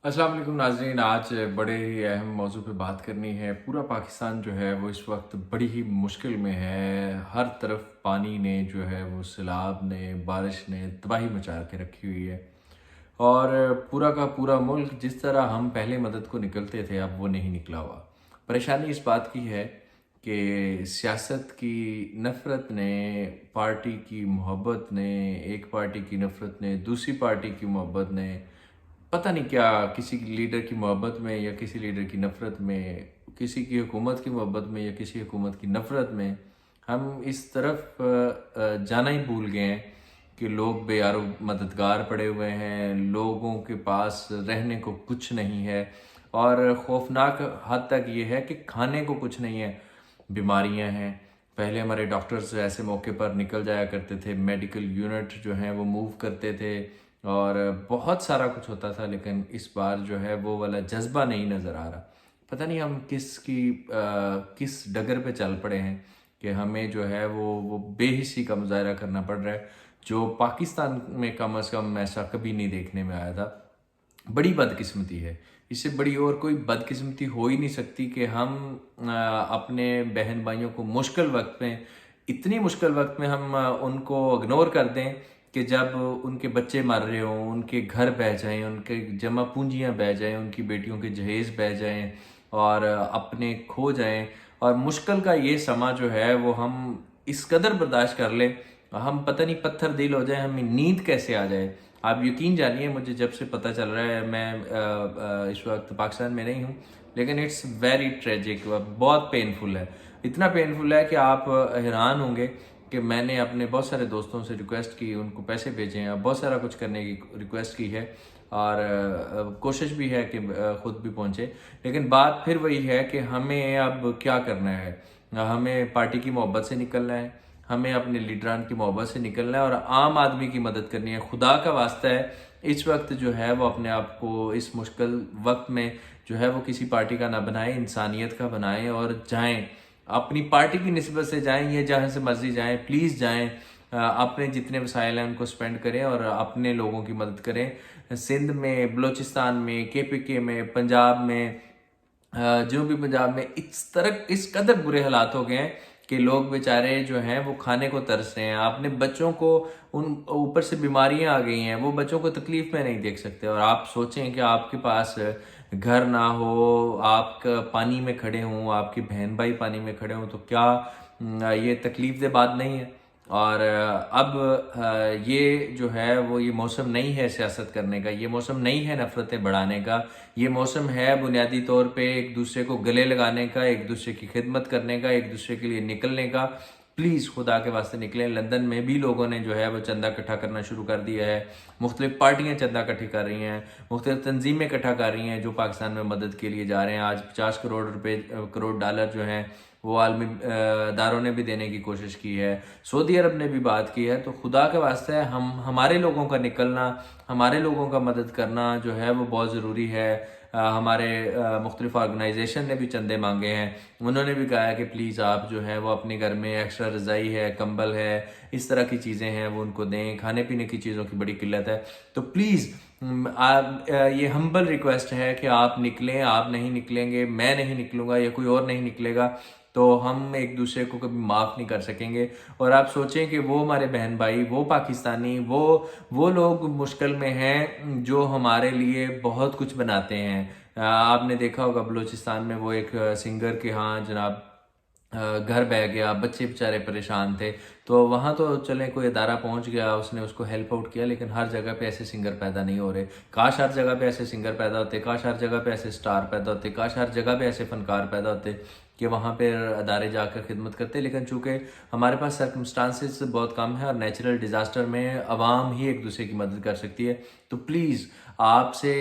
अस्सलाम वालेकुम नाज़रीन। आज बड़े ही अहम मौजू पे बात करनी है। पूरा पाकिस्तान जो है वो इस वक्त बड़ी ही मुश्किल में है। हर तरफ पानी ने जो है वो सैलाब ने, बारिश ने तबाही मचा के रखी हुई है। और पूरा का पूरा मुल्क जिस तरह हम पहले मदद को निकलते थे अब वो नहीं निकला हुआ। परेशानी इस बात की है कि सियासत की नफ़रत ने, पार्टी की मोहब्बत ने, एक पार्टी की नफ़रत ने, दूसरी पार्टी की मोहब्बत ने, पता नहीं क्या, किसी लीडर की मोहब्बत में या किसी लीडर की नफ़रत में, किसी की हुकूमत की मोहब्बत में या किसी हुकूमत की नफ़रत में, हम इस तरफ जाना ही भूल गए हैं कि लोग बेयारो मददगार पड़े हुए हैं, लोगों के पास रहने को कुछ नहीं है। और खौफनाक हद तक ये है कि खाने को कुछ नहीं है, बीमारियां हैं। पहले हमारे डॉक्टर्स ऐसे मौके पर निकल जाया करते थे, मेडिकल यूनिट जो हैं वो मूव करते थे और बहुत सारा कुछ होता था, लेकिन इस बार जो है वो वाला जज्बा नहीं नज़र आ रहा। पता नहीं हम किस डगर पे चल पड़े हैं कि हमें जो है वो बेहिसी का मुजाहरा करना पड़ रहा है, जो पाकिस्तान में कम अज़ कम ऐसा कभी नहीं देखने में आया था। बड़ी बदकिस्मती है। इससे बड़ी और कोई बदकिस्मती हो ही नहीं सकती कि हम अपने बहन भाइयों को मुश्किल वक्त में, इतनी मुश्किल वक्त में हम उनको इग्नोर कर दें कि जब उनके बच्चे मर रहे हों, उनके घर बह जाएं, उनके जमा पूंजियां बह जाएं, उनकी बेटियों के जहेज बह जाएं और अपने खो जाएं। और मुश्किल का ये समा जो है वो हम इस कदर बर्दाश्त कर लें, हम पता नहीं पत्थर दिल हो जाए, हमें नींद कैसे आ जाए। आप यकीन जानिए, मुझे जब से पता चल रहा है, मैं इस वक्त पाकिस्तान में नहीं हूँ, लेकिन इट्स वेरी ट्रेजिक, बहुत पेनफुल है। इतना पेनफुल है कि आप हैरान होंगे कि मैंने अपने बहुत सारे दोस्तों से रिक्वेस्ट की, उनको पैसे भेजे हैं, बहुत सारा कुछ करने की रिक्वेस्ट की है और कोशिश भी है कि खुद भी पहुँचे। लेकिन बात फिर वही है कि हमें अब क्या करना है। हमें पार्टी की मोहब्बत से निकलना है, हमें अपने लीडरान की मोहब्बत से निकलना है और आम आदमी की मदद करनी है। खुदा का वास्ता है, इस वक्त जो है वो अपने आप को इस मुश्किल वक्त में जो है वो किसी पार्टी का ना बनाएं, इंसानियत का बनाएं और जाएं, अपनी पार्टी की निस्बत से जाएं या जहाँ से मर्जी जाएं, प्लीज़ जाएं। अपने जितने वसाइल हैं उनको स्पेंड करें और अपने लोगों की मदद करें। सिंध में, बलूचिस्तान में, KPK में, पंजाब में, जो भी पंजाब में इस कदर बुरे हालात हो गए हैं कि लोग बेचारे जो हैं वो खाने को तरस रहे हैं। आपने बच्चों को, उन ऊपर से बीमारियां आ गई हैं, वो बच्चों को तकलीफ में नहीं देख सकते। और आप सोचें कि आपके पास घर ना हो, आप पानी में खड़े हों, आपके बहन भाई पानी में खड़े हों, तो क्या ये तकलीफ दे बात नहीं है। और अब ये जो है वो ये मौसम नहीं है सियासत करने का, ये मौसम नहीं है नफ़रतें बढ़ाने का, ये मौसम है बुनियादी तौर पे एक दूसरे को गले लगाने का, एक दूसरे की खिदमत करने का, एक दूसरे के लिए निकलने का। प्लीज़ खुदा के वास्ते निकलें। लंदन में भी लोगों ने जो है वो चंदा इकट्ठा करना शुरू कर दिया है, मुख्तलिफ पार्टियाँ चंदा इकट्ठी कर रही हैं, मुख्तलिफ तंजीमें इकट्ठा कर रही हैं जो पाकिस्तान में मदद के लिए जा रहे हैं। आज 50 करोड़ डॉलर जो हैं वो आलमी दारों ने भी देने की कोशिश की है, सऊदी अरब ने भी बात की है। तो खुदा के वास्ते है, हमारे लोगों का निकलना, हमारे लोगों का मदद करना जो है वो बहुत ज़रूरी है। हमारे मुख्तलिफ ऑर्गेनाइजेशन ने भी चंदे मांगे हैं, उन्होंने भी कहा है कि प्लीज़ आप जो है वो अपने घर में एक्स्ट्रा रज़ाई है, कंबल है, इस तरह की चीज़ें हैं वो उनको दें। खाने पीने की चीज़ों की बड़ी किल्लत है। तो प्लीज़ ये हम्बल रिक्वेस्ट है कि आप निकलें। आप नहीं निकलेंगे, मैं नहीं निकलूँगा या कोई और नहीं निकलेगा, तो हम एक दूसरे को कभी माफ़ नहीं कर सकेंगे। और आप सोचें कि वो हमारे बहन भाई, वो पाकिस्तानी, वो लोग मुश्किल में हैं जो हमारे लिए बहुत कुछ बनाते हैं। आपने देखा होगा बलूचिस्तान में वो एक सिंगर के यहाँ जनाब घर बह गया, बच्चे बेचारे परेशान थे। तो वहाँ तो चलें कोई अदारा पहुँच गया, उसने उसको हेल्प आउट किया, लेकिन हर जगह पे ऐसे सिंगर पैदा नहीं हो रहे। काश हर जगह पे ऐसे सिंगर पैदा होते, काश हर जगह पे ऐसे स्टार पैदा होते, काश हर जगह पे ऐसे फनकार पैदा होते कि वहाँ पे अदारे जाकर खिदमत करते। लेकिन चूँकि हमारे पास सर्कमस्टांसिस बहुत कम है और नेचुरल डिज़ास्टर में अवाम ही एक दूसरे की मदद कर सकती है। तो प्लीज़ आपसे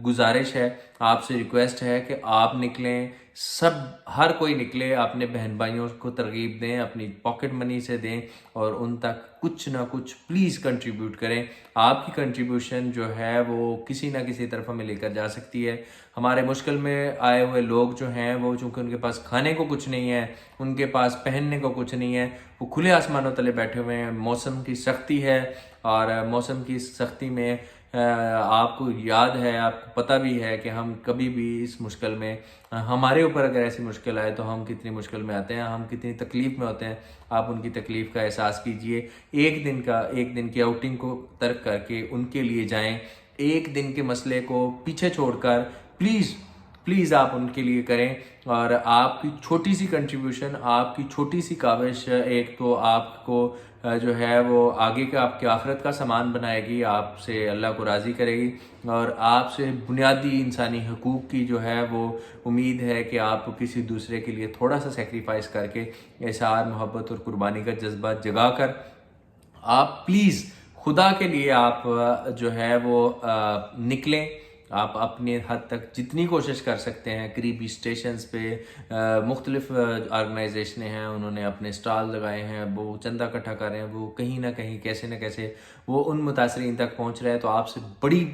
गुजारिश है, आपसे रिक्वेस्ट है कि आप निकलें, हर कोई निकले, अपने बहन भाइयों को तरगीब दें, अपनी पॉकेट मनी से दें और उन तक कुछ ना कुछ प्लीज़ कंट्रीब्यूट करें। आपकी कंट्रीब्यूशन जो है वो किसी ना किसी तरफ हमें लेकर जा सकती है। हमारे मुश्किल में आए हुए लोग जो हैं वो, चूँकि उनके पास खाने को कुछ नहीं है, उनके पास पहनने को कुछ नहीं है, वो खुले आसमानों तले बैठे हुए हैं। मौसम की सख्ती है और मौसम की सख्ती में آپ کو یاد ہے، آپ کو پتہ بھی ہے کہ ہم کبھی بھی اس مشکل میں، ہمارے اوپر اگر ایسی مشکل آئے تو ہم کتنی مشکل میں آتے ہیں، ہم کتنی تکلیف میں ہوتے ہیں۔ آپ ان کی تکلیف کا احساس کیجئے، ایک دن کی آؤٹنگ کو ترک کر کے ان کے لیے جائیں، ایک دن کے مسئلے کو پیچھے چھوڑ کر پلیز آپ ان کے لیے کریں، اور آپ کی چھوٹی سی کنٹریبیوشن، آپ کی چھوٹی سی کاوش ایک تو آپ کو جو ہے وہ آگے کا آپ کی آخرت کا سامان بنائے گی، آپ سے اللہ کو راضی کرے گی، اور آپ سے بنیادی انسانی حقوق کی جو ہے وہ امید ہے کہ آپ کسی دوسرے کے لیے تھوڑا سا سیکریفائس کر کے اظہار محبت اور قربانی کا جذبہ جگا کر آپ پلیز خدا کے لیے آپ جو ہے وہ نکلیں۔ آپ اپنے حد تک جتنی کوشش کر سکتے ہیں، قریبی اسٹیشنز پہ مختلف آرگنائزیشنیں ہیں، انہوں نے اپنے اسٹال لگائے ہیں، وہ چندہ اکٹھا کر رہے ہیں، وہ کہیں نہ کہیں کیسے نہ کیسے وہ ان متاثرین تک پہنچ رہے ہیں۔ تو آپ سے بڑی،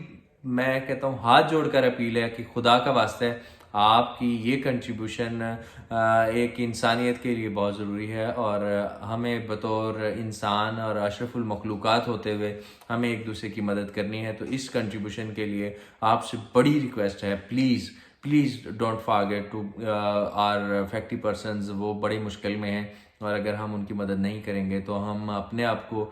میں کہتا ہوں ہاتھ جوڑ کر اپیل ہے کہ خدا کا واسطہ ہے، آپ کی یہ کنٹریبیوشن ایک انسانیت کے لیے بہت ضروری ہے، اور ہمیں بطور انسان اور اشرف المخلوقات ہوتے ہوئے ہمیں ایک دوسرے کی مدد کرنی ہے۔ تو اس کنٹریبیوشن کے لیے آپ سے بڑی ریکویسٹ ہے، please don't forget to our factory persons, وہ بڑی مشکل میں ہیں، اور اگر ہم ان کی مدد نہیں کریں گے تو ہم اپنے آپ کو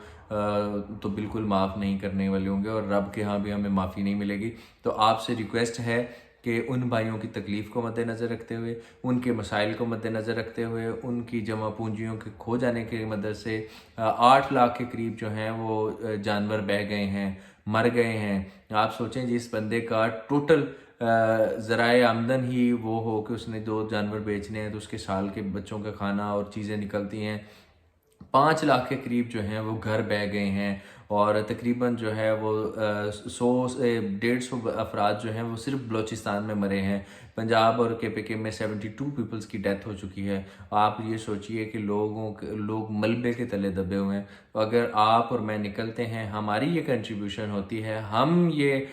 تو بالکل معاف نہیں کرنے والے ہوں گے، اور رب کے ہاں بھی ہمیں معافی نہیں ملے گی۔ تو آپ سے ریکویسٹ ہے کہ ان بھائیوں کی تکلیف کو مد نظر رکھتے ہوئے، ان کے مسائل کو مد نظر رکھتے ہوئے، ان کی جمع پونجیوں کے کھو جانے کی مدد سے 8 لاکھ کے قریب جو ہیں وہ جانور بہہ گئے ہیں، مر گئے ہیں۔ آپ سوچیں جس بندے کا ٹوٹل ذرائع آمدن ہی وہ ہو کہ اس نے 2 جانور بیچنے ہیں، تو اس کے سال کے بچوں کا کھانا اور چیزیں نکلتی ہیں۔ 5 لاکھ کے قریب جو ہیں وہ گھر بہہ گئے ہیں، اور تقریباً جو ہے وہ 100 سے 150 افراد جو ہیں وہ صرف بلوچستان میں مرے ہیں۔ پنجاب اور KPK میں 72 پیپلز کی ڈیتھ ہو چکی ہے۔ آپ یہ سوچئے کہ لوگ ملبے کے تلے دبے ہوئے ہیں۔ اگر آپ اور میں نکلتے ہیں، ہماری یہ کنٹریبیوشن ہوتی ہے، ہم یہ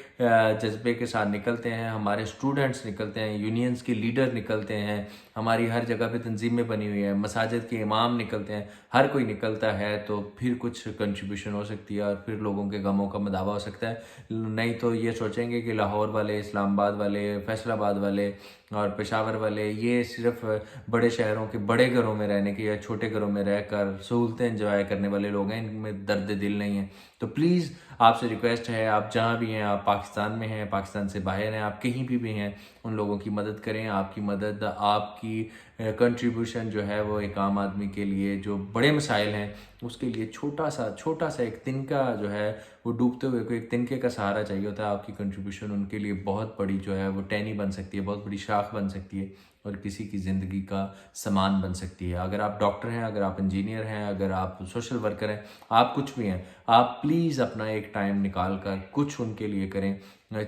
جذبے کے ساتھ نکلتے ہیں، ہمارے اسٹوڈنٹس نکلتے ہیں، یونینز کے لیڈر نکلتے ہیں، ہماری ہر جگہ پہ تنظیمیں بنی ہوئی ہیں، مساجد کے امام نکلتے ہیں، ہر کوئی نکلتا ہے، تو پھر کچھ کنٹریبیوشن ہو سکتی ہے، اور پھر لوگوں کے غموں کا مداوع ہو سکتا ہے۔ نہیں تو یہ سوچیں گے کہ لاہور والے، اسلام آباد والے، فیصل آباد والے اور پشاور والے یہ صرف بڑے شہروں کے بڑے گھروں میں رہنے کے یا چھوٹے گھروں میں رہ کر سہولتیں انجوائے کرنے والے لوگ ہیں، ان میں درد دل نہیں ہے۔ تو پلیز آپ سے ریکویسٹ ہے، آپ جہاں بھی ہیں، آپ پاکستان میں ہیں، پاکستان سے باہر ہیں، آپ کہیں بھی ہیں، ان لوگوں کی مدد کریں۔ آپ کی مدد، آپ کی کنٹریبیوشن جو ہے وہ ایک عام آدمی کے لیے جو بڑے مسائل ہیں اس کے لیے چھوٹا سا ایک تنکا جو ہے وہ ڈوبتے ہوئے کو ایک تنکے کا سہارا چاہیے ہوتا ہے۔ آپ کی کنٹریبیوشن ان کے لیے بہت بڑی جو ہے وہ ٹہنی بن سکتی ہے، بہت بڑی شاخ بن سکتی ہے، اور کسی کی زندگی کا سامان بن سکتی ہے۔ اگر آپ ڈاکٹر ہیں، اگر آپ انجینئر ہیں، اگر آپ سوشل ورکر ہیں، آپ کچھ بھی ہیں، آپ پلیز اپنا ایک ٹائم نکال کر کچھ ان کے لیے کریں،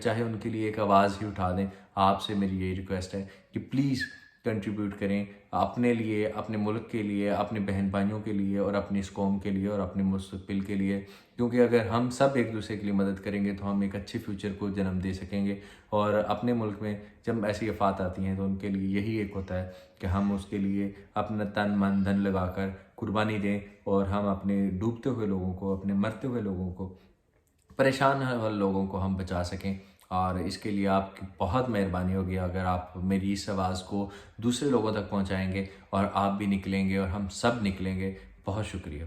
چاہے ان کے لیے ایک آواز ہی اٹھا دیں۔ آپ سے میری یہی ریکویسٹ ہے کہ پلیز کنٹریبیوٹ کریں، اپنے لیے، اپنے ملک کے لیے، اپنے بہن بھائیوں کے لیے، اور اپنی اس قوم کے لیے، اور اپنے مستقبل کے لیے، کیونکہ اگر ہم سب ایک دوسرے کے لیے مدد کریں گے تو ہم ایک اچھے فیوچر کو جنم دے سکیں گے۔ اور اپنے ملک میں جب ایسی آفات آتی ہیں تو ان کے لیے یہی ایک ہوتا ہے کہ ہم اس کے لیے اپنا تن من دھن لگا کر قربانی دیں، اور ہم اپنے ڈوبتے ہوئے لوگوں کو، اپنے مرتے ہوئے لوگوں کو، پریشان لوگوں کو ہم بچا سکیں۔ اور اس کے لیے آپ کی بہت مہربانی ہوگی اگر آپ میری اس آواز کو دوسرے لوگوں تک پہنچائیں گے، اور آپ بھی نکلیں گے، اور ہم سب نکلیں گے۔ بہت شکریہ۔